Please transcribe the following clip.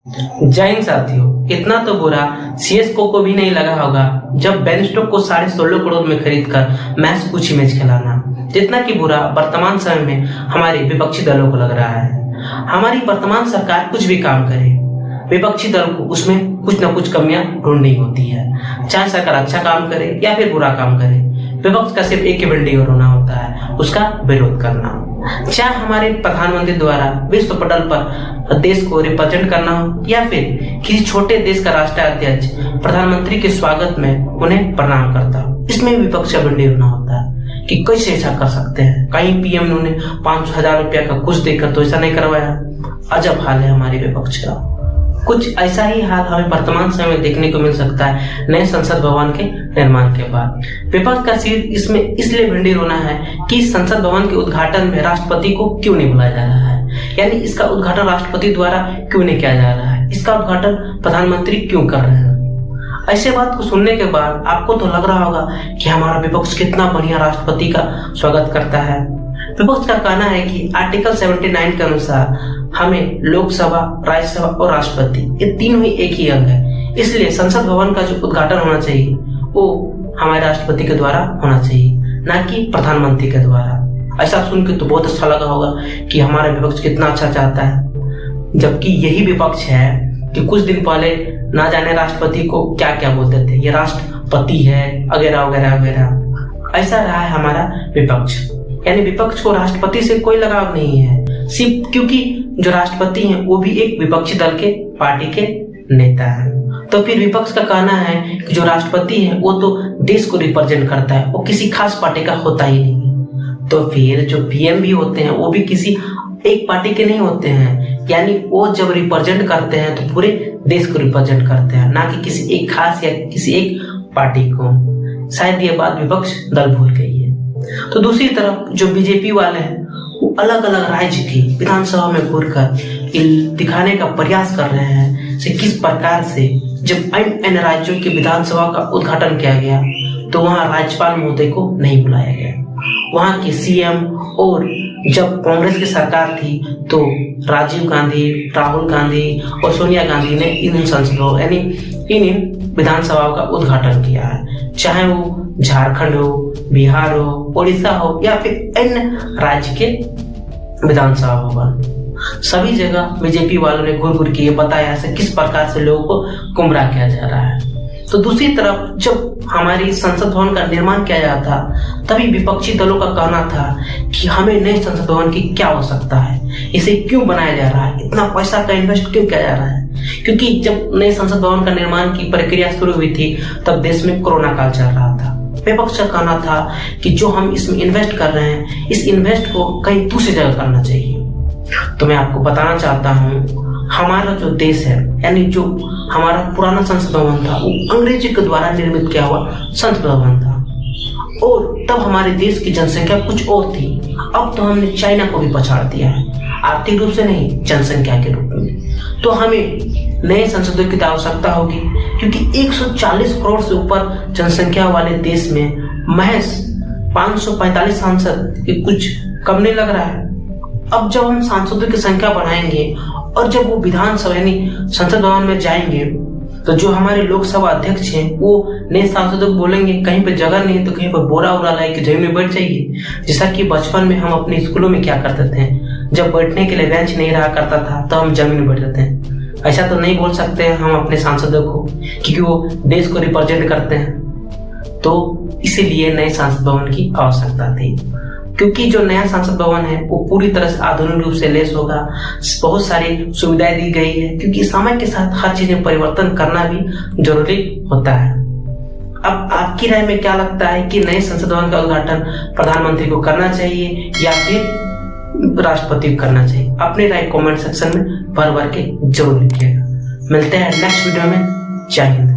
जय हिंद साथियों। इतना तो बुरा सीएसको को भी नहीं लगा होगा जब बेन स्टोक्स को 16.5 करोड़ में खरीद कर मैच कुछ ही मैच खिलाना, जितना कि बुरा वर्तमान समय में हमारे विपक्षी दलों को लग रहा है। हमारी वर्तमान सरकार कुछ भी काम करे, विपक्षी दल को उसमें कुछ न कुछ कमियां ढूंढनी होती है। चाहे सरकार अच्छा काम करे या फिर बुरा काम करे, विपक्ष का सिर्फ एक ही विंडो होना होता है, उसका विरोध करना। चाहे हमारे प्रधानमंत्री द्वारा विश्व पटल पर देश को रिप्रेजेंट करना हो या फिर किसी छोटे देश का राष्ट्राध्यक्ष प्रधानमंत्री के स्वागत में उन्हें प्रणाम करता हो, इसमें विपक्ष का विंडो होना होता है कि कैसे ऐसा कर सकते हैं। कहीं पीएम ने उन्हें 500,000 रुपया का कुछ देकर तो ऐसा नहीं करवाया। अजब हाल है हमारे विपक्ष का। कुछ ऐसा ही हाल हमें वर्तमान समय में देखने को मिल सकता है नए संसद भवन के निर्माण के बाद। विपक्ष का सिर इसमें इसलिए भिंडी रोना है कि संसद भवन के उद्घाटन में राष्ट्रपति को क्यों नहीं बुलाया जा रहा है, यानी इसका उद्घाटन राष्ट्रपति द्वारा क्यों नहीं किया जा रहा है, इसका उद्घाटन प्रधानमंत्री क्यों कर रहे हैं। ऐसे बात को सुनने के बाद आपको तो लग रहा होगा कि हमारा विपक्ष कितना बढ़िया राष्ट्रपति का स्वागत करता है। विपक्ष का कहना है कि आर्टिकल 79 के अनुसार हमें लोकसभा, राज्यसभा और राष्ट्रपति ये तीनों ही एक ही अंग है, इसलिए संसद भवन का जो उद्घाटन होना चाहिए वो हमारे राष्ट्रपति के द्वारा होना चाहिए, ना कि प्रधानमंत्री के द्वारा। ऐसा सुन के तो बहुत अच्छा लगा होगा कि हमारा विपक्ष कितना अच्छा चाहता है, जबकि यही विपक्ष है कि कुछ दिन पहले ना जाने राष्ट्रपति को क्या क्या बोलते थे, ये राष्ट्रपति है वगैरह वगैरह वगैरह। ऐसा रहा है हमारा विपक्ष, यानी विपक्ष को राष्ट्रपति से कोई लगाव नहीं है, सिर्फ क्योंकि जो राष्ट्रपति हैं वो भी एक विपक्षी दल के पार्टी के नेता हैं। तो फिर विपक्ष का कहना है कि जो राष्ट्रपति है वो तो देश को रिप्रेजेंट करता है, वो किसी खास पार्टी का होता ही नहीं है। तो फिर जो पीएम भी होते हैं वो भी किसी एक पार्टी के नहीं होते हैं, यानी वो जब रिप्रेजेंट करते हैं तो पूरे देश को रिप्रेजेंट करते हैं, ना कि किसी एक खास या किसी एक पार्टी को। शायद ये बात विपक्ष दल भूल गई है। तो दूसरी तरफ जो बीजेपी वाले हैं वो अलग अलग राज्य की विधानसभा में घूरकर दिखाने का प्रयास कर रहे हैं कि किस प्रकार से जब अन्य राज्यों की विधानसभा का उद्घाटन किया गया तो वहां राज्यपाल महोदय को नहीं बुलाया गया। वहां के सीएम और जब कांग्रेस की सरकार थी तो राजीव गांधी, राहुल गांधी और सोनिया गांधी ने इन संसदों यानी इन विधानसभाओं का उद्घाटन किया है, चाहे वो झारखंड हो, बिहार हो, उड़ीसा हो या फिर अन्य राज्य के विधानसभा भवन। सभी जगह बीजेपी वालों ने घूर घूर के ये बताया है किस प्रकार से लोगों को गुमराह किया जा रहा है। तो दूसरी तरफ जब हमारी संसद भवन का निर्माण किया जा रहा था तभी विपक्षी दलों का कहना था कि हमें नए संसद भवन की क्या आवश्यकता है, इसे क्यों बनाया जा रहा है, इतना पैसा का इन्वेस्ट क्यों किया जा रहा है। क्योंकि जब नए संसद भवन का निर्माण की प्रक्रिया शुरू हुई थी तब देश में कोरोना काल चल रहा था। विपक्ष का कहना था कि जो हम इसमें इन्वेस्ट कर रहे हैं इस इन्वेस्ट को कहीं दूसरी जगह करना चाहिए। तो मैं आपको बताना चाहता हूँ हमारा जो देश है यानी जो हमारा पुराना संसद भवन था वो अंग्रेजी के द्वारा निर्मित किया हुआ संसद भवन था, और तब हमारे देश की जनसंख्या कुछ और थी। अब तो हमने चाइना को भी पछाड़ दिया है, आर्थिक रूप से नहीं जनसंख्या के रूप में। तो हमें नए संसदों की आवश्यकता होगी, क्योंकि 140 करोड़ से ऊपर जनसंख्या वाले देश में महज 545 सांसद की कुछ कम नहीं लग रहा है। अब जब हम सांसदों की संख्या बढ़ाएंगे और जब वो विधानसभा यानी संसद भवन में जाएंगे तो जो हमारे लोकसभा अध्यक्ष हैं वो नए सांसदों को बोलेंगे कहीं पे जगह नहीं है तो कहीं पर बोरा उरा लाए कि जमीन में बैठ जाइए। जैसा कि बचपन में हम अपने स्कूलों में क्या करते थे, जब बैठने के लिए बेंच नहीं रहा करता था तो हम जमीन में बैठते थे। ऐसा तो नहीं बोल सकते हैं हम अपने सांसदों को, क्योंकि वो देश को रिप्रेजेंट करते हैं। तो इसीलिए नए संसद भवन की आवश्यकता थी, क्योंकि जो नया संसद भवन है वो पूरी तरह से आधुनिक रूप से लैस होगा, बहुत सारी सुविधाएं दी गई है, क्योंकि समय के साथ हर चीज में परिवर्तन करना भी जरूरी होता है। अब आपकी राय में क्या लगता है कि नए संसद भवन का उद्घाटन प्रधानमंत्री को करना चाहिए या फिर राष्ट्रपति को करना चाहिए? अपनी राय कमेंट सेक्शन में भर भर के जरूर लिखिएगा। मिलते हैं नेक्स्ट वीडियो में। जय हिंद।